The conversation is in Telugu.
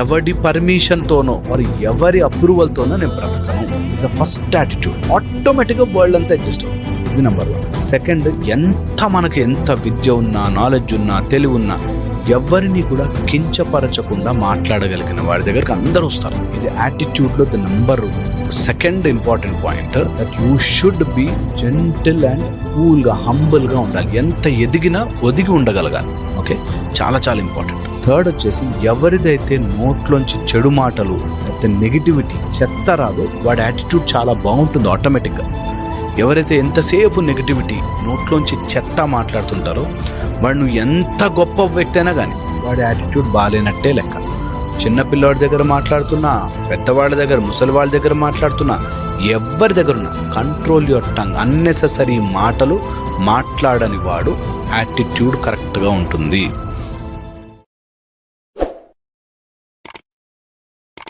ఎవడి పర్మిషన్తోనో మరి ఎవరి అప్రూవల్తోనో నేను బ్రతకను ఇస్ ద ఫస్ట్ యాటిట్యూడ్. ఆటోమేటిక్గా వరల్డ్ అంతా అడ్జస్ట్ అవుతుంది. ఇది నెంబర్ 1. సెకండ్, మనకి ఎంత విద్య ఉన్నా, నాలెడ్జ్ ఉన్నా, తెలివి ఉన్నా ఎవరిని కూడా కించపరచకుండా మాట్లాడగలిగిన వాడి దగ్గరికి అందరూ వస్తారు. ఇది యాటిట్యూడ్లో the number 2 important point. That you should be gentle and కూల్గా, హంబుల్గా ఉండాలి. ఎంత ఎదిగినా ఒదిగి ఉండగలగాలి. ఓకే, చాలా చాలా ఇంపార్టెంట్. థర్డ్ వచ్చేసి, ఎవరిదైతే నోట్లోంచి చెడు మాటలు లేకపోతే నెగిటివిటీ చెత్త రాదో వాడి యాటిట్యూడ్ చాలా బాగుంటుంది ఆటోమేటిక్గా. ఎవరైతే ఎంతసేపు నెగిటివిటీ నోట్లోంచి చెత్త మాట్లాడుతుంటారో వాడు నువ్వు ఎంత గొప్ప వ్యక్తి అయినా కానీ వాడి యాటిట్యూడ్ బాగాలేనట్టే లెక్క. చిన్నపిల్లవాడి దగ్గర మాట్లాడుతున్నా, పెద్దవాళ్ళ దగ్గర, ముసలి వాళ్ళ దగ్గర మాట్లాడుతున్నా, ఎవరి దగ్గర ఉన్నా కంట్రోల్ యువర్ టంగ్. అన్నెసెసరీ మాటలు మాట్లాడని వాడు యాటిట్యూడ్ కరెక్ట్గా ఉంటుంది.